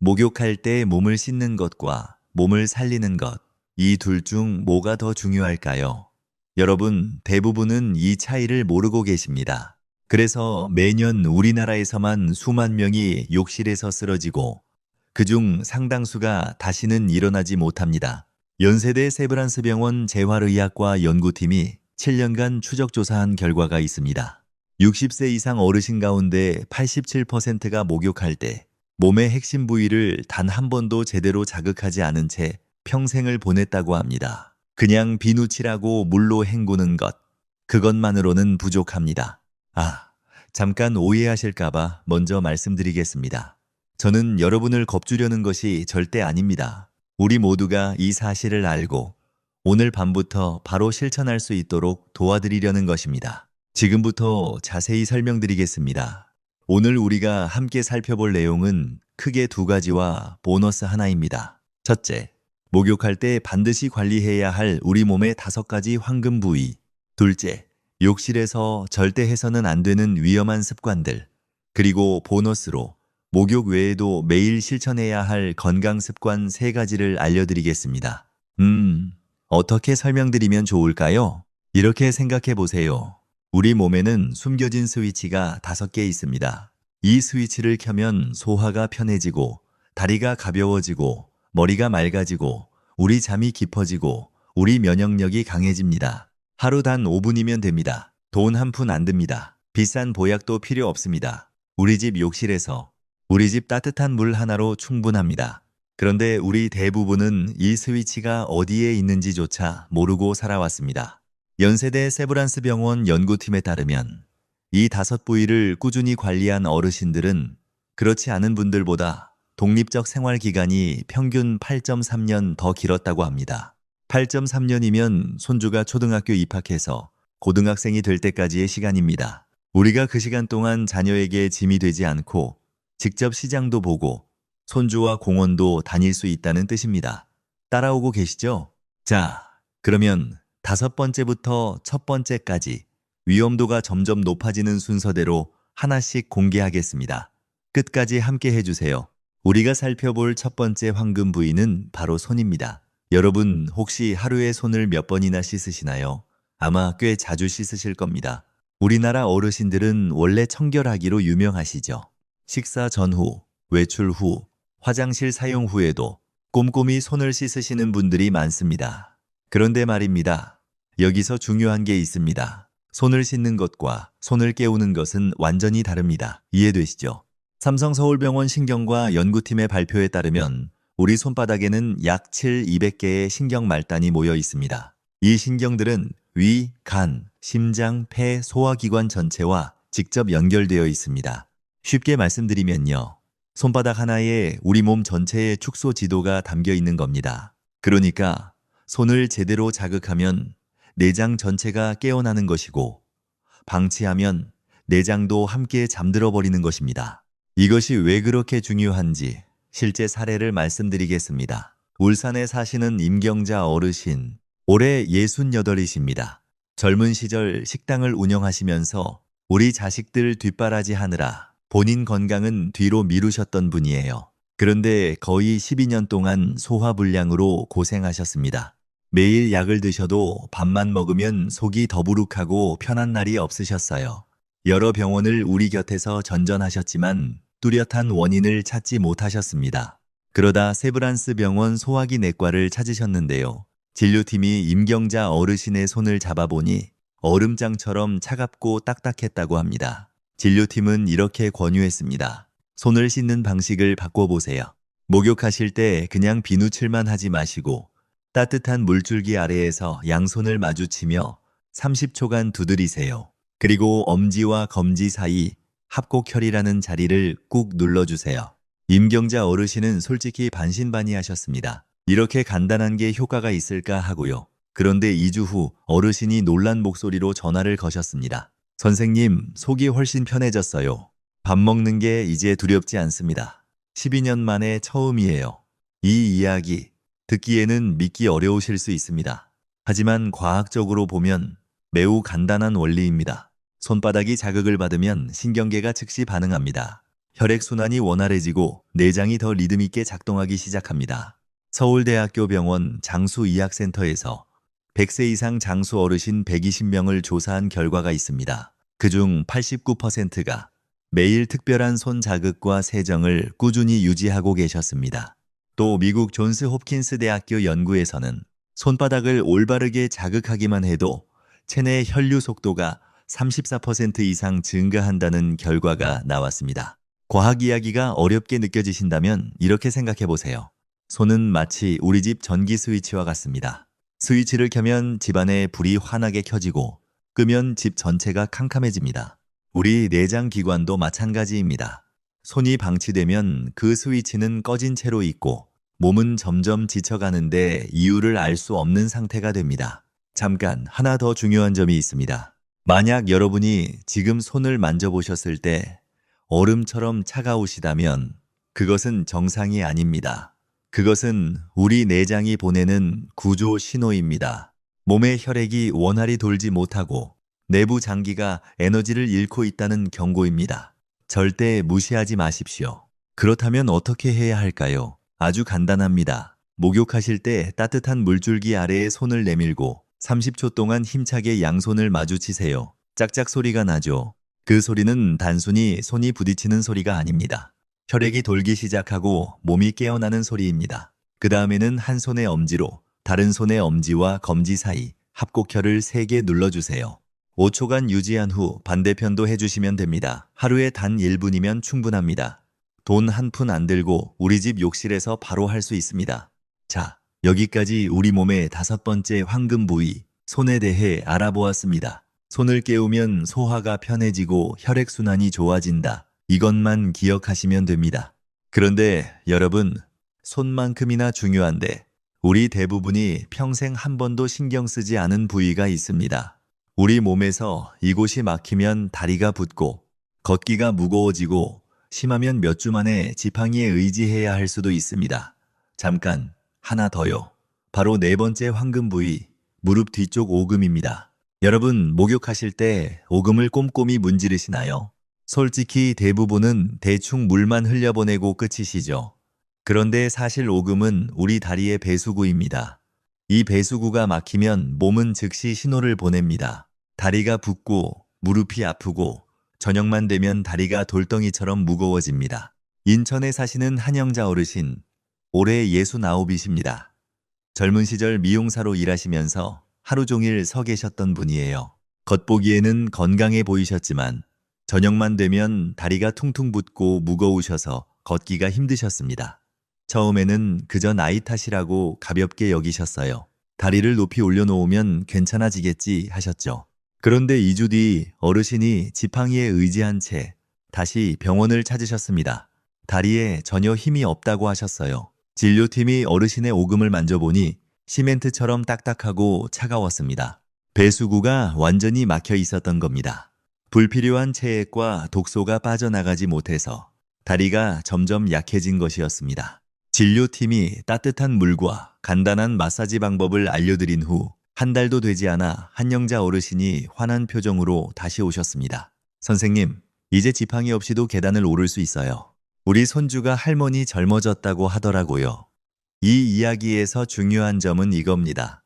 목욕할 때 몸을 씻는 것과 몸을 살리는 것, 이 둘 중 뭐가 더 중요할까요? 여러분, 대부분은 이 차이를 모르고 계십니다. 그래서 매년 우리나라에서만 수만 명이 욕실에서 쓰러지고 그중 상당수가 다시는 일어나지 못합니다. 연세대 세브란스 병원 재활의학과 연구팀이 7년간 추적조사한 결과가 있습니다. 60세 이상 어르신 가운데 87%가 목욕할 때 몸의 핵심 부위를 단 한 번도 제대로 자극하지 않은 채 평생을 보냈다고 합니다. 그냥 비누칠하고 물로 헹구는 것, 그것만으로는 부족합니다. 잠깐 오해하실까봐 먼저 말씀드리겠습니다. 저는 여러분을 겁주려는 것이 절대 아닙니다. 우리 모두가 이 사실을 알고 오늘 밤부터 바로 실천할 수 있도록 도와드리려는 것입니다. 지금부터 자세히 설명드리겠습니다. 오늘 우리가 함께 살펴볼 내용은 크게 두 가지와 보너스 하나입니다. 첫째, 목욕할 때 반드시 관리해야 할 우리 몸의 5가지 황금 부위. 둘째, 욕실에서 절대 해서는 안 되는 위험한 습관들. 그리고 보너스로 목욕 외에도 매일 실천해야 할 건강 습관 3가지를 알려드리겠습니다. 어떻게 설명드리면 좋을까요? 이렇게 생각해 보세요. 우리 몸에는 숨겨진 스위치가 5개 있습니다. 이 스위치를 켜면 소화가 편해지고, 다리가 가벼워지고, 머리가 맑아지고, 우리 잠이 깊어지고, 우리 면역력이 강해집니다. 하루 단 5분이면 됩니다. 돈 한 푼 안 듭니다. 비싼 보약도 필요 없습니다. 우리 집 욕실에서, 우리 집 따뜻한 물 하나로 충분합니다. 그런데 우리 대부분은 이 스위치가 어디에 있는지조차 모르고 살아왔습니다. 연세대 세브란스 병원 연구팀에 따르면 이 5부위를 꾸준히 관리한 어르신들은 그렇지 않은 분들보다 독립적 생활 기간이 평균 8.3년 더 길었다고 합니다. 8.3년이면 손주가 초등학교 입학해서 고등학생이 될 때까지의 시간입니다. 우리가 그 시간 동안 자녀에게 짐이 되지 않고 직접 시장도 보고 손주와 공원도 다닐 수 있다는 뜻입니다. 따라오고 계시죠? 자, 그러면 5번째부터 첫 번째까지 위험도가 점점 높아지는 순서대로 하나씩 공개하겠습니다. 끝까지 함께 해주세요. 우리가 살펴볼 첫 번째 황금 부위는 바로 손입니다. 여러분 혹시 하루에 손을 몇 번이나 씻으시나요? 아마 꽤 자주 씻으실 겁니다. 우리나라 어르신들은 원래 청결하기로 유명하시죠. 식사 전후, 외출 후, 화장실 사용 후에도 꼼꼼히 손을 씻으시는 분들이 많습니다. 그런데 말입니다. 여기서 중요한 게 있습니다. 손을 씻는 것과 손을 깨우는 것은 완전히 다릅니다. 이해되시죠? 삼성서울병원 신경과 연구팀의 발표에 따르면 우리 손바닥에는 약 200개의 신경 말단이 모여 있습니다. 이 신경들은 위, 간, 심장, 폐, 소화기관 전체와 직접 연결되어 있습니다. 쉽게 말씀드리면요. 손바닥 하나에 우리 몸 전체의 축소 지도가 담겨 있는 겁니다. 그러니까 손을 제대로 자극하면 내장 전체가 깨어나는 것이고 방치하면 내장도 함께 잠들어 버리는 것입니다. 이것이 왜 그렇게 중요한지 실제 사례를 말씀드리겠습니다. 울산에 사시는 임경자 어르신, 올해 68이십니다. 젊은 시절 식당을 운영하시면서 우리 자식들 뒷바라지 하느라 본인 건강은 뒤로 미루셨던 분이에요. 그런데 거의 12년 동안 소화불량으로 고생하셨습니다. 매일 약을 드셔도 밥만 먹으면 속이 더부룩하고 편한 날이 없으셨어요. 여러 병원을 우리 곁에서 전전하셨지만 뚜렷한 원인을 찾지 못하셨습니다. 그러다 세브란스 병원 소화기 내과를 찾으셨는데요. 진료팀이 임경자 어르신의 손을 잡아보니 얼음장처럼 차갑고 딱딱했다고 합니다. 진료팀은 이렇게 권유했습니다. 손을 씻는 방식을 바꿔보세요. 목욕하실 때 그냥 비누칠만 하지 마시고 따뜻한 물줄기 아래에서 양손을 마주치며 30초간 두드리세요. 그리고 엄지와 검지 사이 합곡혈이라는 자리를 꾹 눌러주세요. 임경자 어르신은 솔직히 반신반의하셨습니다. 이렇게 간단한 게 효과가 있을까 하고요. 그런데 2주 후 어르신이 놀란 목소리로 전화를 거셨습니다. 선생님, 속이 훨씬 편해졌어요. 밥 먹는 게 이제 두렵지 않습니다. 12년 만에 처음이에요. 이 이야기 듣기에는 믿기 어려우실 수 있습니다. 하지만 과학적으로 보면 매우 간단한 원리입니다. 손바닥이 자극을 받으면 신경계가 즉시 반응합니다. 혈액순환이 원활해지고 내장이 더 리듬있게 작동하기 시작합니다. 서울대학교 병원 장수의학센터에서 100세 이상 장수 어르신 120명을 조사한 결과가 있습니다. 그중 89%가 매일 특별한 손 자극과 세정을 꾸준히 유지하고 계셨습니다. 또 미국 존스 홉킨스 대학교 연구에서는 손바닥을 올바르게 자극하기만 해도 체내 혈류 속도가 34% 이상 증가한다는 결과가 나왔습니다. 과학 이야기가 어렵게 느껴지신다면 이렇게 생각해 보세요. 손은 마치 우리 집 전기 스위치와 같습니다. 스위치를 켜면 집안의 불이 환하게 켜지고 끄면 집 전체가 캄캄해집니다. 우리 내장 기관도 마찬가지입니다. 손이 방치되면 그 스위치는 꺼진 채로 있고 몸은 점점 지쳐가는데 이유를 알 수 없는 상태가 됩니다. 잠깐 하나 더 중요한 점이 있습니다. 만약 여러분이 지금 손을 만져보셨을 때 얼음처럼 차가우시다면 그것은 정상이 아닙니다. 그것은 우리 내장이 보내는 구조 신호입니다. 몸의 혈액이 원활히 돌지 못하고 내부 장기가 에너지를 잃고 있다는 경고입니다. 절대 무시하지 마십시오. 그렇다면 어떻게 해야 할까요? 아주 간단합니다. 목욕하실 때 따뜻한 물줄기 아래에 손을 내밀고 30초 동안 힘차게 양손을 마주치세요. 짝짝 소리가 나죠. 그 소리는 단순히 손이 부딪히는 소리가 아닙니다. 혈액이 돌기 시작하고 몸이 깨어나는 소리입니다. 그 다음에는 한 손의 엄지로 다른 손의 엄지와 검지 사이 합곡혈을 3개 눌러주세요. 5초간 유지한 후 반대편도 해주시면 됩니다. 하루에 단 1분이면 충분합니다. 돈 한 푼 안 들고 우리 집 욕실에서 바로 할 수 있습니다. 자, 여기까지 우리 몸의 5번째 황금 부위, 손에 대해 알아보았습니다. 손을 깨우면 소화가 편해지고 혈액순환이 좋아진다. 이것만 기억하시면 됩니다. 그런데 여러분, 손만큼이나 중요한데 우리 대부분이 평생 한 번도 신경 쓰지 않은 부위가 있습니다. 우리 몸에서 이곳이 막히면 다리가 붓고 걷기가 무거워지고 심하면 몇 주 만에 지팡이에 의지해야 할 수도 있습니다. 잠깐, 하나 더요. 바로 4번째 황금 부위, 무릎 뒤쪽 오금입니다. 여러분, 목욕하실 때 오금을 꼼꼼히 문지르시나요? 솔직히 대부분은 대충 물만 흘려보내고 끝이시죠. 그런데 사실 오금은 우리 다리의 배수구입니다. 이 배수구가 막히면 몸은 즉시 신호를 보냅니다. 다리가 붓고 무릎이 아프고 저녁만 되면 다리가 돌덩이처럼 무거워집니다. 인천에 사시는 한영자 어르신, 올해 69이십니다. 젊은 시절 미용사로 일하시면서 하루 종일 서 계셨던 분이에요. 겉보기에는 건강해 보이셨지만 저녁만 되면 다리가 퉁퉁 붓고 무거우셔서 걷기가 힘드셨습니다. 처음에는 그저 나이 탓이라고 가볍게 여기셨어요. 다리를 높이 올려놓으면 괜찮아지겠지 하셨죠. 그런데 2주 뒤 어르신이 지팡이에 의지한 채 다시 병원을 찾으셨습니다. 다리에 전혀 힘이 없다고 하셨어요. 진료팀이 어르신의 오금을 만져보니 시멘트처럼 딱딱하고 차가웠습니다. 배수구가 완전히 막혀 있었던 겁니다. 불필요한 체액과 독소가 빠져나가지 못해서 다리가 점점 약해진 것이었습니다. 진료팀이 따뜻한 물과 간단한 마사지 방법을 알려드린 후 한 달도 되지 않아 한영자 어르신이 환한 표정으로 다시 오셨습니다. 선생님, 이제 지팡이 없이도 계단을 오를 수 있어요. 우리 손주가 할머니 젊어졌다고 하더라고요. 이 이야기에서 중요한 점은 이겁니다.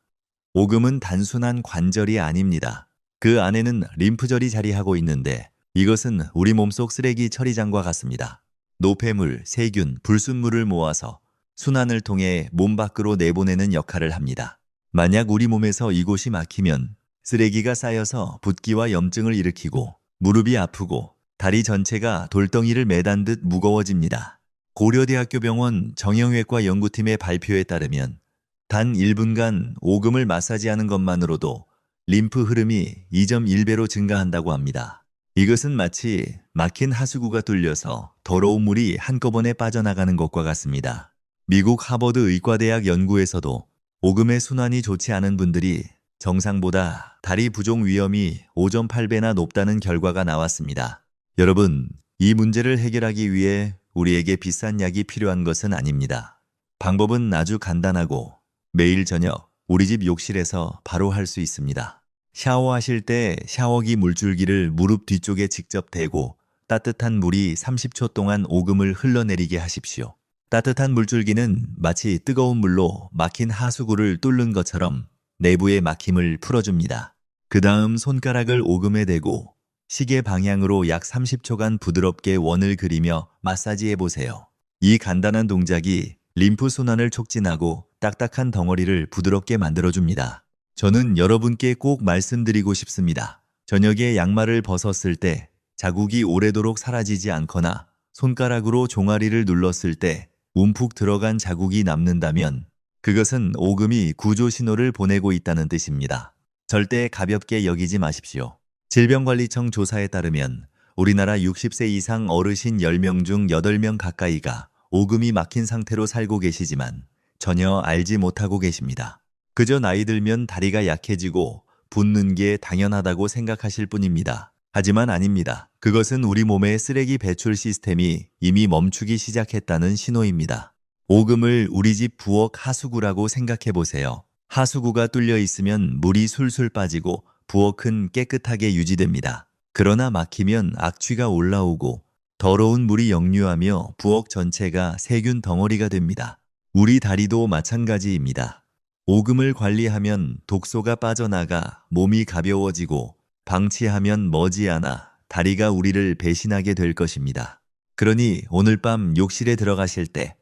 오금은 단순한 관절이 아닙니다. 그 안에는 림프절이 자리하고 있는데 이것은 우리 몸속 쓰레기 처리장과 같습니다. 노폐물, 세균, 불순물을 모아서 순환을 통해 몸 밖으로 내보내는 역할을 합니다. 만약 우리 몸에서 이곳이 막히면 쓰레기가 쌓여서 붓기와 염증을 일으키고 무릎이 아프고 다리 전체가 돌덩이를 매단 듯 무거워집니다. 고려대학교 병원 정형외과 연구팀의 발표에 따르면 단 1분간 오금을 마사지하는 것만으로도 림프 흐름이 2.1배로 증가한다고 합니다. 이것은 마치 막힌 하수구가 뚫려서 더러운 물이 한꺼번에 빠져나가는 것과 같습니다. 미국 하버드 의과대학 연구에서도 오금의 순환이 좋지 않은 분들이 정상보다 다리 부종 위험이 5.8배나 높다는 결과가 나왔습니다. 여러분, 이 문제를 해결하기 위해 우리에게 비싼 약이 필요한 것은 아닙니다. 방법은 아주 간단하고 매일 저녁 우리 집 욕실에서 바로 할 수 있습니다. 샤워하실 때 샤워기 물줄기를 무릎 뒤쪽에 직접 대고 따뜻한 물이 30초 동안 오금을 흘러내리게 하십시오. 따뜻한 물줄기는 마치 뜨거운 물로 막힌 하수구를 뚫는 것처럼 내부의 막힘을 풀어줍니다. 그 다음 손가락을 오금에 대고 시계 방향으로 약 30초간 부드럽게 원을 그리며 마사지해 보세요. 이 간단한 동작이 림프 순환을 촉진하고 딱딱한 덩어리를 부드럽게 만들어줍니다. 저는 여러분께 꼭 말씀드리고 싶습니다. 저녁에 양말을 벗었을 때 자국이 오래도록 사라지지 않거나 손가락으로 종아리를 눌렀을 때 움푹 들어간 자국이 남는다면 그것은 오금이 구조 신호를 보내고 있다는 뜻입니다. 절대 가볍게 여기지 마십시오. 질병관리청 조사에 따르면 우리나라 60세 이상 어르신 10명 중 8명 가까이가 오금이 막힌 상태로 살고 계시지만 전혀 알지 못하고 계십니다. 그저 나이 들면 다리가 약해지고 붓는 게 당연하다고 생각하실 뿐입니다. 하지만 아닙니다. 그것은 우리 몸의 쓰레기 배출 시스템이 이미 멈추기 시작했다는 신호입니다. 오금을 우리 집 부엌 하수구라고 생각해 보세요. 하수구가 뚫려 있으면 물이 술술 빠지고 부엌은 깨끗하게 유지됩니다. 그러나 막히면 악취가 올라오고 더러운 물이 역류하며 부엌 전체가 세균 덩어리가 됩니다. 우리 다리도 마찬가지입니다. 오금을 관리하면 독소가 빠져나가 몸이 가벼워지고 방치하면 머지않아 다리가 우리를 배신하게 될 것입니다. 그러니 오늘 밤 욕실에 들어가실 때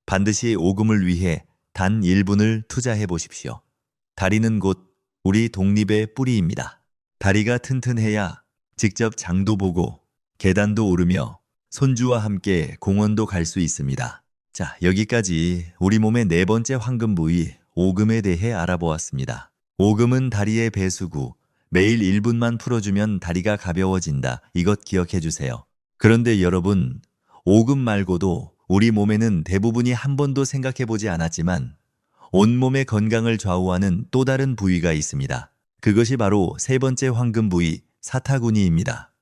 반드시 오금을 위해 단 1분을 투자해 보십시오. 다리는 곧 우리 독립의 뿌리입니다. 다리가 튼튼해야 직접 장도 보고 계단도 오르며 손주와 함께 공원도 갈 수 있습니다. 자, 여기까지 우리 몸의 네 번째 황금 부위 오금에 대해 알아보았습니다. 오금은 다리의 배수구, 매일 1분만 풀어주면 다리가 가벼워진다. 이것 기억해 주세요. 그런데 여러분, 오금 말고도 우리 몸에는 대부분이 한 번도 생각해 보지 않았지만 온몸의 건강을 좌우하는 또 다른 부위가 있습니다. 그것이 바로 세 번째 황금 부위, 사타구니입니다.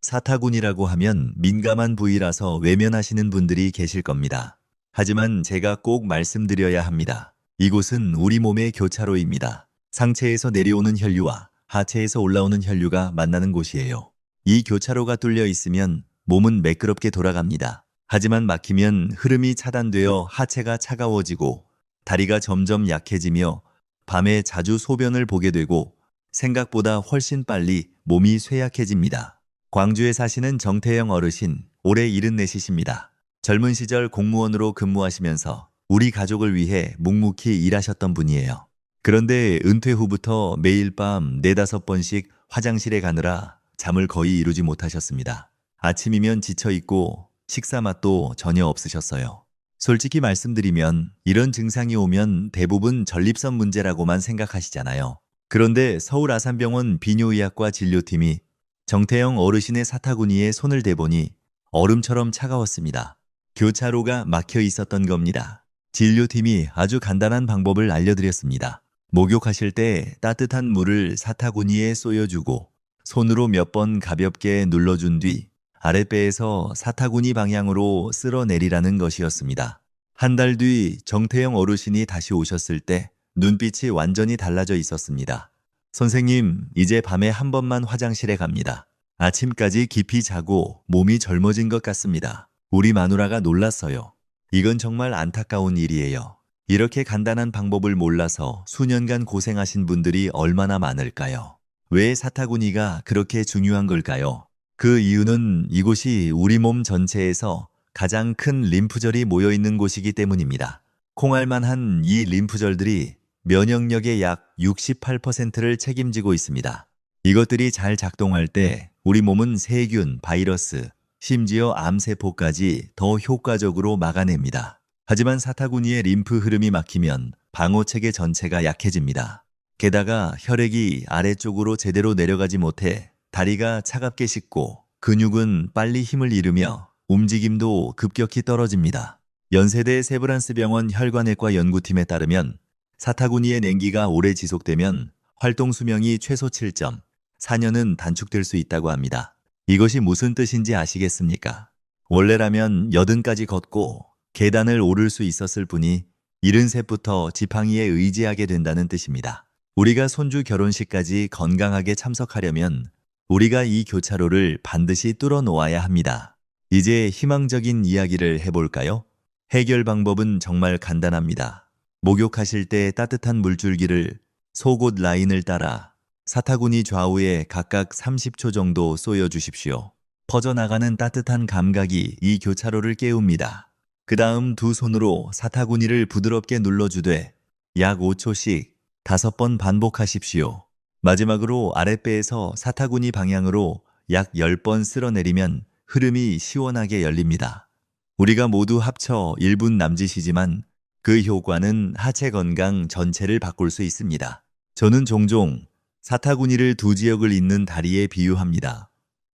사타구니라고 하면 민감한 부위라서 외면하시는 분들이 계실 겁니다. 하지만 제가 꼭 말씀드려야 합니다. 이곳은 우리 몸의 교차로입니다. 상체에서 내려오는 혈류와 하체에서 올라오는 혈류가 만나는 곳이에요. 이 교차로가 뚫려 있으면 몸은 매끄럽게 돌아갑니다. 하지만 막히면 흐름이 차단되어 하체가 차가워지고 다리가 점점 약해지며 밤에 자주 소변을 보게 되고 생각보다 훨씬 빨리 몸이 쇠약해집니다. 광주에 사시는 정태영 어르신, 올해 74이십니다. 젊은 시절 공무원으로 근무하시면서 우리 가족을 위해 묵묵히 일하셨던 분이에요. 그런데 은퇴 후부터 매일 밤 4-5번씩 화장실에 가느라 잠을 거의 이루지 못하셨습니다. 아침이면 지쳐있고 식사 맛도 전혀 없으셨어요. 솔직히 말씀드리면 이런 증상이 오면 대부분 전립선 문제라고만 생각하시잖아요. 그런데 서울 아산병원 비뇨의학과 진료팀이 정태영 어르신의 사타구니에 손을 대보니 얼음처럼 차가웠습니다. 교차로가 막혀 있었던 겁니다. 진료팀이 아주 간단한 방법을 알려드렸습니다. 목욕하실 때 따뜻한 물을 사타구니에 쏘여주고 손으로 몇 번 가볍게 눌러준 뒤 아랫배에서 사타구니 방향으로 쓸어내리라는 것이었습니다. 한 달 뒤 정태영 어르신이 다시 오셨을 때 눈빛이 완전히 달라져 있었습니다. 선생님, 이제 밤에 한 번만 화장실에 갑니다. 아침까지 깊이 자고 몸이 젊어진 것 같습니다. 우리 마누라가 놀랐어요. 이건 정말 안타까운 일이에요. 이렇게 간단한 방법을 몰라서 수년간 고생하신 분들이 얼마나 많을까요? 왜 사타구니가 그렇게 중요한 걸까요? 그 이유는 이곳이 우리 몸 전체에서 가장 큰 림프절이 모여있는 곳이기 때문입니다. 콩알만한 이 림프절들이 면역력의 약 68%를 책임지고 있습니다. 이것들이 잘 작동할 때 우리 몸은 세균, 바이러스, 심지어 암세포까지 더 효과적으로 막아냅니다. 하지만 사타구니의 림프 흐름이 막히면 방어체계 전체가 약해집니다. 게다가 혈액이 아래쪽으로 제대로 내려가지 못해 다리가 차갑게 식고 근육은 빨리 힘을 잃으며 움직임도 급격히 떨어집니다. 연세대 세브란스병원 혈관외과 연구팀에 따르면 사타구니의 냉기가 오래 지속되면 활동 수명이 최소 7점, 4년은 단축될 수 있다고 합니다. 이것이 무슨 뜻인지 아시겠습니까? 원래라면 80까지 걷고 계단을 오를 수 있었을 분이 73부터 지팡이에 의지하게 된다는 뜻입니다. 우리가 손주 결혼식까지 건강하게 참석하려면 우리가 이 교차로를 반드시 뚫어 놓아야 합니다. 이제 희망적인 이야기를 해볼까요? 해결 방법은 정말 간단합니다. 목욕하실 때 따뜻한 물줄기를 속옷 라인을 따라 사타구니 좌우에 각각 30초 정도 쏘여 주십시오. 퍼져나가는 따뜻한 감각이 이 교차로를 깨웁니다. 그 다음 두 손으로 사타구니를 부드럽게 눌러주되 약 5초씩 5번 반복하십시오. 마지막으로 아랫배에서 사타구니 방향으로 약 10번 쓸어내리면 흐름이 시원하게 열립니다. 우리가 모두 합쳐 1분 남짓이지만 그 효과는 하체 건강 전체를 바꿀 수 있습니다. 저는 종종 사타구니를 두 지역을 잇는 다리에 비유합니다.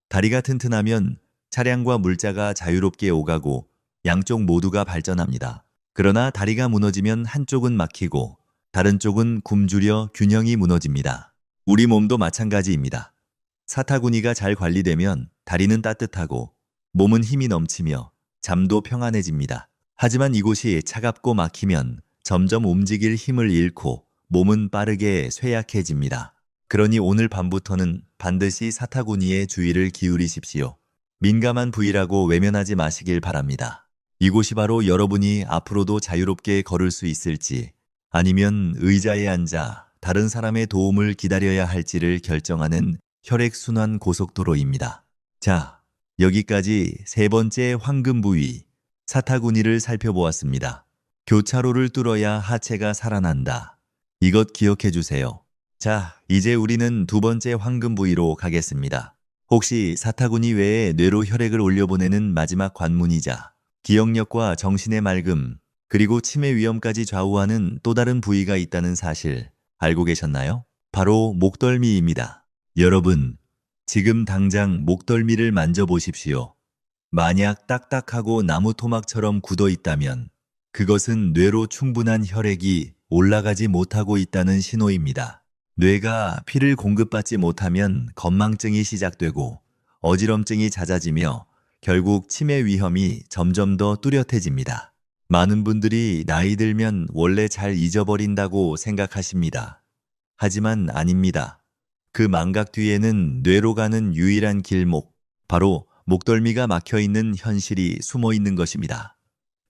다리가 튼튼하면 차량과 물자가 자유롭게 오가고 양쪽 모두가 발전합니다. 그러나 다리가 무너지면 한쪽은 막히고 다른 쪽은 굶주려 균형이 무너집니다. 우리 몸도 마찬가지입니다. 사타구니가 잘 관리되면 다리는 따뜻하고 몸은 힘이 넘치며 잠도 평안해집니다. 하지만 이곳이 차갑고 막히면 점점 움직일 힘을 잃고 몸은 빠르게 쇠약해집니다. 그러니 오늘 밤부터는 반드시 사타구니에 주의를 기울이십시오. 민감한 부위라고 외면하지 마시길 바랍니다. 이곳이 바로 여러분이 앞으로도 자유롭게 걸을 수 있을지 아니면 의자에 앉아 다른 사람의 도움을 기다려야 할지를 결정하는 혈액순환 고속도로입니다. 자, 여기까지 세 번째 황금 부위, 사타구니를 살펴보았습니다. 교차로를 뚫어야 하체가 살아난다. 이것 기억해 주세요. 자, 이제 우리는 두 번째 황금 부위로 가겠습니다. 혹시 사타구니 외에 뇌로 혈액을 올려보내는 마지막 관문이자 기억력과 정신의 맑음, 그리고 치매 위험까지 좌우하는 또 다른 부위가 있다는 사실 알고 계셨나요? 바로 목덜미입니다. 여러분, 지금 당장 목덜미를 만져보십시오. 만약 딱딱하고 나무 토막처럼 굳어 있다면 그것은 뇌로 충분한 혈액이 올라가지 못하고 있다는 신호입니다. 뇌가 피를 공급받지 못하면 건망증이 시작되고 어지럼증이 잦아지며 결국 치매 위험이 점점 더 뚜렷해집니다. 많은 분들이 나이 들면 원래 잘 잊어버린다고 생각하십니다. 하지만 아닙니다. 그 망각 뒤에는 뇌로 가는 유일한 길목, 바로 목덜미가 막혀있는 현실이 숨어 있는 것입니다.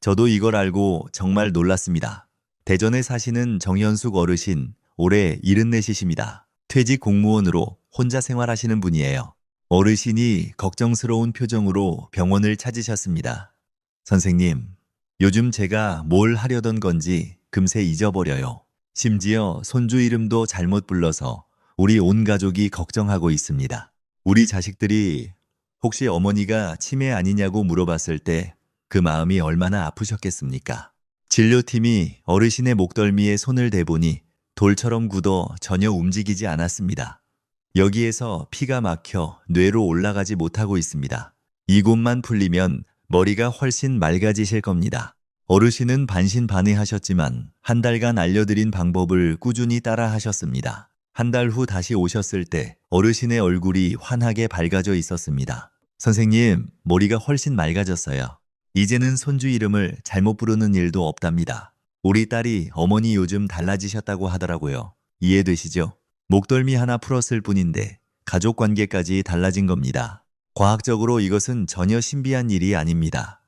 저도 이걸 알고 정말 놀랐습니다. 대전에 사시는 정현숙 어르신, 올해 74이십니다. 퇴직 공무원으로 혼자 생활하시는 분이에요. 어르신이 걱정스러운 표정으로 병원을 찾으셨습니다. 선생님, 요즘 제가 뭘 하려던 건지 금세 잊어버려요. 심지어 손주 이름도 잘못 불러서 우리 온 가족이 걱정하고 있습니다. 우리 자식들이 혹시 어머니가 치매 아니냐고 물어봤을 때 그 마음이 얼마나 아프셨겠습니까? 진료팀이 어르신의 목덜미에 손을 대보니 돌처럼 굳어 전혀 움직이지 않았습니다. 여기에서 피가 막혀 뇌로 올라가지 못하고 있습니다. 이곳만 풀리면 머리가 훨씬 맑아지실 겁니다. 어르신은 반신반의하셨지만 한 달간 알려드린 방법을 꾸준히 따라 하셨습니다. 한 달 후 다시 오셨을 때 어르신의 얼굴이 환하게 밝아져 있었습니다. 선생님, 머리가 훨씬 맑아졌어요. 이제는 손주 이름을 잘못 부르는 일도 없답니다. 우리 딸이 어머니 요즘 달라지셨다고 하더라고요. 이해되시죠? 목덜미 하나 풀었을 뿐인데 가족 관계까지 달라진 겁니다. 과학적으로 이것은 전혀 신비한 일이 아닙니다.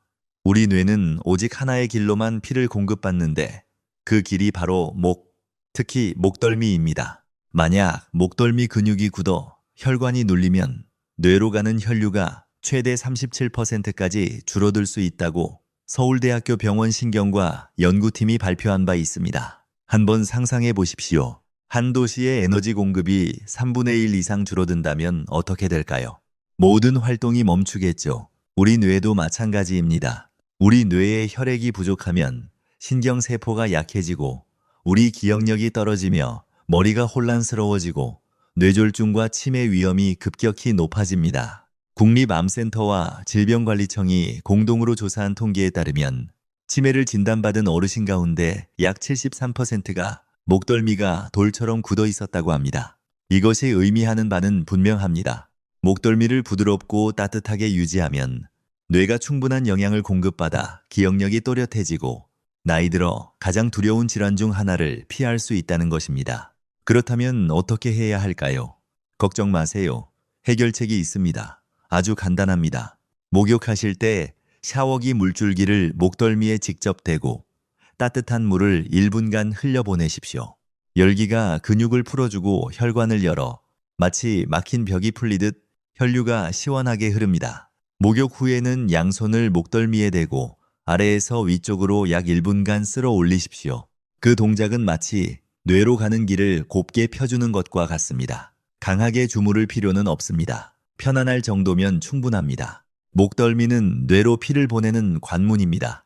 우리 뇌는 오직 하나의 길로만 피를 공급받는데 그 길이 바로 목, 특히 목덜미입니다. 만약 목덜미 근육이 굳어 혈관이 눌리면 뇌로 가는 혈류가 최대 37%까지 줄어들 수 있다고 서울대학교 병원신경과 연구팀이 발표한 바 있습니다. 한번 상상해 보십시오. 한 도시의 에너지 공급이 3분의 1 이상 줄어든다면 어떻게 될까요? 모든 활동이 멈추겠죠. 우리 뇌도 마찬가지입니다. 우리 뇌에 혈액이 부족하면 신경세포가 약해지고 우리 기억력이 떨어지며 머리가 혼란스러워지고 뇌졸중과 치매 위험이 급격히 높아집니다. 국립암센터와 질병관리청이 공동으로 조사한 통계에 따르면 치매를 진단받은 어르신 가운데 약 73%가 목덜미가 돌처럼 굳어 있었다고 합니다. 이것이 의미하는 바는 분명합니다. 목덜미를 부드럽고 따뜻하게 유지하면 뇌가 충분한 영양을 공급받아 기억력이 또렷해지고 나이 들어 가장 두려운 질환 중 하나를 피할 수 있다는 것입니다. 그렇다면 어떻게 해야 할까요? 걱정 마세요. 해결책이 있습니다. 아주 간단합니다. 목욕하실 때 샤워기 물줄기를 목덜미에 직접 대고 따뜻한 물을 1분간 흘려보내십시오. 열기가 근육을 풀어주고 혈관을 열어 마치 막힌 벽이 풀리듯 혈류가 시원하게 흐릅니다. 목욕 후에는 양손을 목덜미에 대고 아래에서 위쪽으로 약 1분간 쓸어 올리십시오. 그 동작은 마치 뇌로 가는 길을 곱게 펴주는 것과 같습니다. 강하게 주무를 필요는 없습니다. 편안할 정도면 충분합니다. 목덜미는 뇌로 피를 보내는 관문입니다.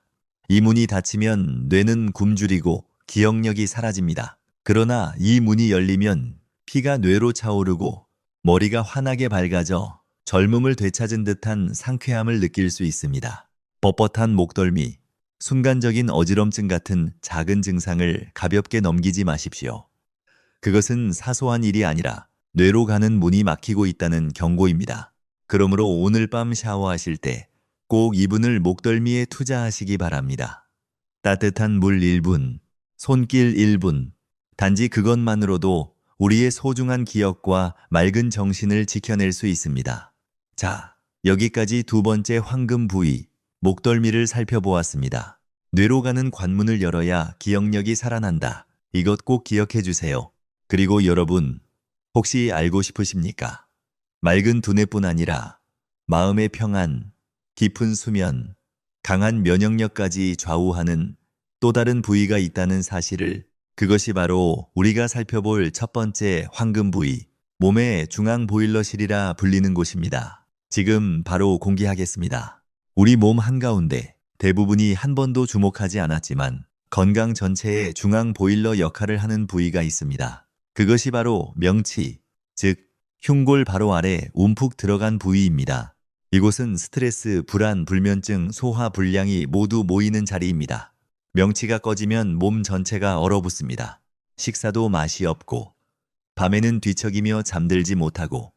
이 문이 닫히면 뇌는 굶주리고 기억력이 사라집니다. 그러나 이 문이 열리면 피가 뇌로 차오르고 머리가 환하게 밝아져 젊음을 되찾은 듯한 상쾌함을 느낄 수 있습니다. 뻣뻣한 목덜미, 순간적인 어지럼증 같은 작은 증상을 가볍게 넘기지 마십시오. 그것은 사소한 일이 아니라 뇌로 가는 문이 막히고 있다는 경고입니다. 그러므로 오늘 밤 샤워하실 때 꼭 이분을 목덜미에 투자하시기 바랍니다. 따뜻한 물 1분, 손길 1분, 단지 그것만으로도 우리의 소중한 기억과 맑은 정신을 지켜낼 수 있습니다. 자, 여기까지 두 번째 황금 부위, 목덜미를 살펴보았습니다. 뇌로 가는 관문을 열어야 기억력이 살아난다. 이것 꼭 기억해 주세요. 그리고 여러분, 혹시 알고 싶으십니까? 맑은 두뇌뿐 아니라 마음의 평안, 깊은 수면, 강한 면역력까지 좌우하는 또 다른 부위가 있다는 사실을, 그것이 바로 우리가 살펴볼 첫 번째 황금 부위, 몸의 중앙 보일러실이라 불리는 곳입니다. 지금 바로 공개하겠습니다. 우리 몸 한가운데 대부분이 한 번도 주목하지 않았지만 건강 전체의 중앙 보일러 역할을 하는 부위가 있습니다. 그것이 바로 명치, 즉 흉골 바로 아래 움푹 들어간 부위입니다. 이곳은 스트레스, 불안, 불면증, 소화 불량이 모두 모이는 자리입니다. 명치가 꺼지면 몸 전체가 얼어붙습니다. 식사도 맛이 없고, 밤에는 뒤척이며 잠들지 못하고,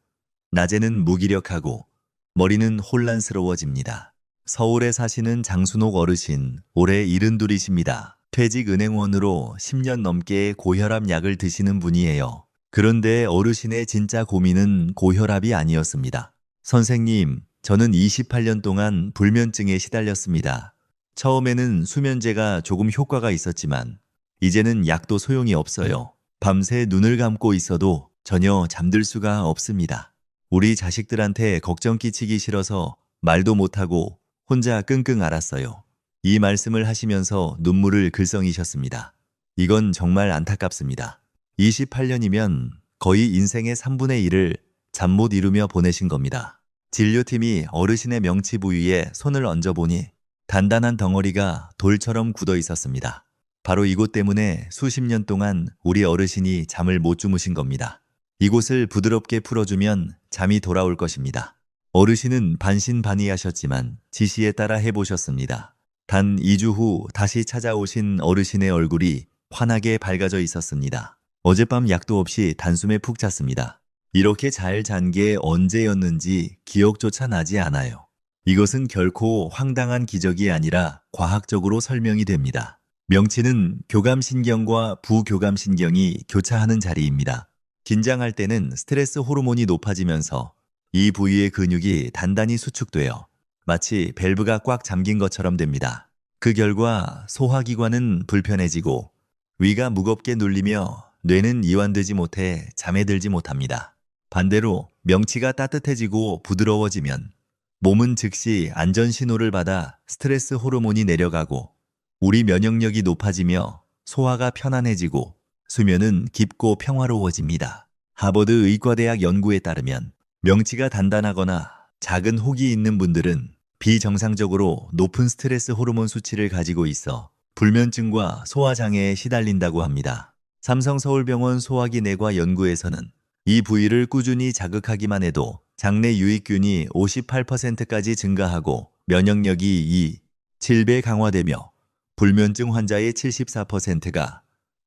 낮에는 무기력하고, 머리는 혼란스러워집니다. 서울에 사시는 장순옥 어르신, 올해 72이십니다. 퇴직은행원으로 10년 넘게 고혈압 약을 드시는 분이에요. 그런데 어르신의 진짜 고민은 고혈압이 아니었습니다. 선생님, 저는 28년 동안 불면증에 시달렸습니다. 처음에는 수면제가 조금 효과가 있었지만 이제는 약도 소용이 없어요. 밤새 눈을 감고 있어도 전혀 잠들 수가 없습니다. 우리 자식들한테 걱정 끼치기 싫어서 말도 못하고 혼자 끙끙 앓았어요. 이 말씀을 하시면서 눈물을 글썽이셨습니다. 이건 정말 안타깝습니다. 28년이면 거의 인생의 3분의 1을 잠 못 이루며 보내신 겁니다. 진료팀이 어르신의 명치 부위에 손을 얹어보니 단단한 덩어리가 돌처럼 굳어 있었습니다. 바로 이곳 때문에 수십 년 동안 우리 어르신이 잠을 못 주무신 겁니다. 이곳을 부드럽게 풀어주면 잠이 돌아올 것입니다. 어르신은 반신반의하셨지만 지시에 따라 해보셨습니다. 단 2주 후 다시 찾아오신 어르신의 얼굴이 환하게 밝아져 있었습니다. 어젯밤 약도 없이 단숨에 푹 잤습니다. 이렇게 잘 잔 게 언제였는지 기억조차 나지 않아요. 이것은 결코 황당한 기적이 아니라 과학적으로 설명이 됩니다. 명치는 교감신경과 부교감신경이 교차하는 자리입니다. 긴장할 때는 스트레스 호르몬이 높아지면서 이 부위의 근육이 단단히 수축되어 마치 밸브가 꽉 잠긴 것처럼 됩니다. 그 결과 소화기관은 불편해지고 위가 무겁게 눌리며 뇌는 이완되지 못해 잠에 들지 못합니다. 반대로 명치가 따뜻해지고 부드러워지면 몸은 즉시 안전 신호를 받아 스트레스 호르몬이 내려가고 우리 면역력이 높아지며 소화가 편안해지고 수면은 깊고 평화로워집니다. 하버드 의과대학 연구에 따르면 명치가 단단하거나 작은 혹이 있는 분들은 비정상적으로 높은 스트레스 호르몬 수치를 가지고 있어 불면증과 소화장애에 시달린다고 합니다. 삼성서울병원 소화기 내과 연구에서는 이 부위를 꾸준히 자극하기만 해도 장내 유익균이 58%까지 증가하고 면역력이 7배 강화되며 불면증 환자의 74%가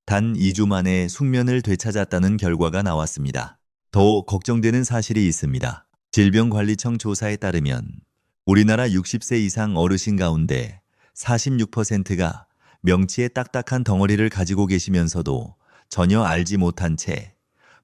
단 2주 만에 숙면을 되찾았다는 결과가 나왔습니다. 더 걱정되는 사실이 있습니다. 질병관리청 조사에 따르면 우리나라 60세 이상 어르신 가운데 46%가 명치에 딱딱한 덩어리를 가지고 계시면서도 전혀 알지 못한 채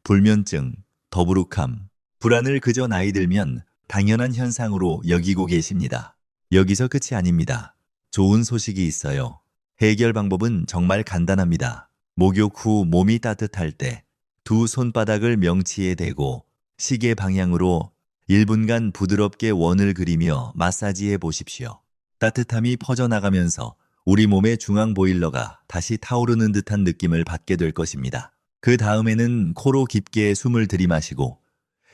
불면증, 더부룩함, 불안을 그저 나이 들면 당연한 현상으로 여기고 계십니다. 여기서 끝이 아닙니다. 좋은 소식이 있어요. 해결 방법은 정말 간단합니다. 목욕 후 몸이 따뜻할 때 두 손바닥을 명치에 대고 시계 방향으로 1분간 부드럽게 원을 그리며 마사지해 보십시오. 따뜻함이 퍼져나가면서 우리 몸의 중앙 보일러가 다시 타오르는 듯한 느낌을 받게 될 것입니다. 그 다음에는 코로 깊게 숨을 들이마시고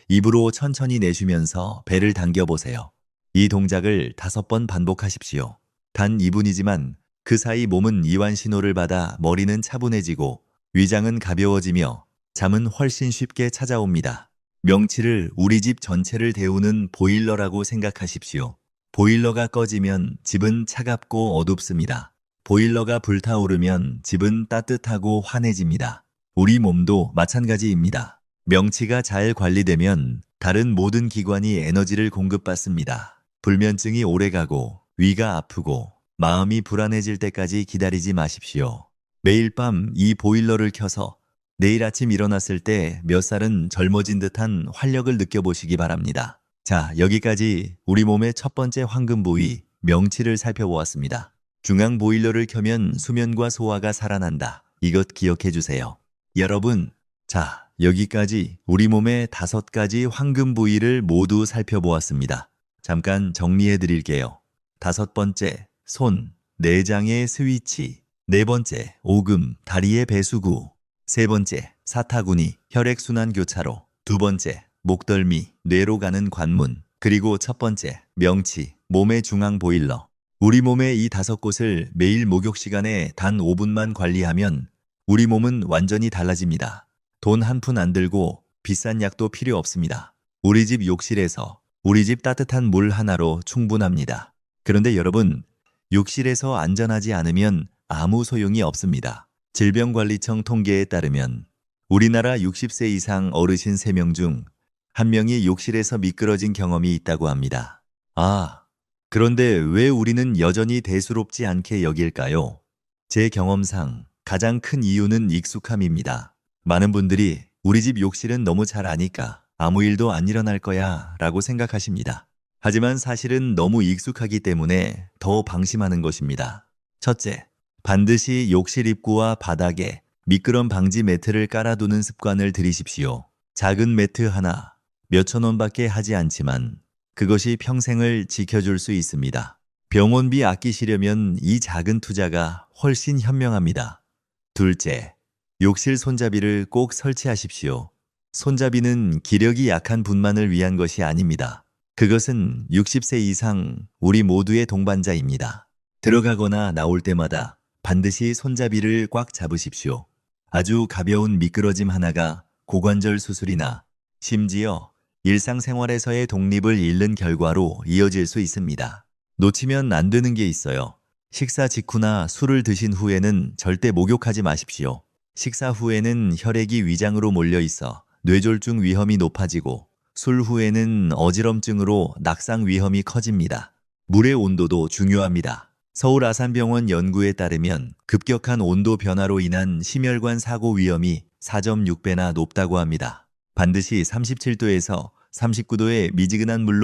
입으로 천천히 내쉬면서 배를 당겨보세요. 이 동작을 5번 반복하십시오. 단 2분이지만 그 사이 몸은 이완 신호를 받아 머리는 차분해지고 위장은 가벼워지며 잠은 훨씬 쉽게 찾아옵니다. 명치를 우리 집 전체를 데우는 보일러라고 생각하십시오. 보일러가 꺼지면 집은 차갑고 어둡습니다. 보일러가 불타오르면 집은 따뜻하고 환해집니다. 우리 몸도 마찬가지입니다. 명치가 잘 관리되면 다른 모든 기관이 에너지를 공급받습니다. 불면증이 오래가고 위가 아프고 마음이 불안해질 때까지 기다리지 마십시오. 매일 밤 이 보일러를 켜서 내일 아침 일어났을 때 몇 살은 젊어진 듯한 활력을 느껴보시기 바랍니다. 자, 여기까지 우리 몸의 첫 번째 황금 부위, 명치를 살펴보았습니다. 중앙 보일러를 켜면 수면과 소화가 살아난다. 이것 기억해 주세요. 여러분, 자, 여기까지 우리 몸의 5가지 황금 부위를 모두 살펴보았습니다. 잠깐 정리해 드릴게요. 5번째, 손, 내장의 스위치. 4번째, 오금, 다리의 배수구. 3번째, 사타구니, 혈액순환 교차로. 2번째, 목덜미, 뇌로 가는 관문. 그리고 첫 번째, 명치, 몸의 중앙 보일러. 우리 몸의 이 5곳을 매일 목욕 시간에 단 5분만 관리하면 우리 몸은 완전히 달라집니다. 돈 한 푼 안 들고 비싼 약도 필요 없습니다. 우리 집 욕실에서 우리 집 따뜻한 물 하나로 충분합니다. 그런데 여러분, 욕실에서 안전하지 않으면 아무 소용이 없습니다. 질병관리청 통계에 따르면 우리나라 60세 이상 어르신 3명 중 1명이 욕실에서 미끄러진 경험이 있다고 합니다. 그런데 왜 우리는 여전히 대수롭지 않게 여길까요? 제 경험상 가장 큰 이유는 익숙함입니다. 많은 분들이 우리 집 욕실은 너무 잘 아니까 아무 일도 안 일어날 거야 라고 생각하십니다. 하지만 사실은 너무 익숙하기 때문에 더 방심하는 것입니다. 첫째, 반드시 욕실 입구와 바닥에 미끄럼 방지 매트를 깔아두는 습관을 들이십시오. 작은 매트 하나, 몇천 원밖에 하지 않지만 그것이 평생을 지켜줄 수 있습니다. 병원비 아끼시려면 이 작은 투자가 훨씬 현명합니다. 둘째, 욕실 손잡이를 꼭 설치하십시오. 손잡이는 기력이 약한 분만을 위한 것이 아닙니다. 그것은 60세 이상 우리 모두의 동반자입니다. 들어가거나 나올 때마다 반드시 손잡이를 꽉 잡으십시오. 아주 가벼운 미끄러짐 하나가 고관절 수술이나 심지어 일상생활에서의 독립을 잃는 결과로 이어질 수 있습니다. 놓치면 안 되는 게 있어요. 식사 직후나 술을 드신 후에는 절대 목욕하지 마십시오. 식사 후에는 혈액이 위장으로 몰려 있어 뇌졸중 위험이 높아지고 술 후에는 어지럼증으로 낙상 위험이 커집니다. 물의 온도도 중요합니다. 서울 아산병원 연구에 따르면 급격한 온도 변화로 인한 심혈관 사고 위험이 4.6배나 높다고 합니다. 반드시 37도에서 39도의 미지근한 물로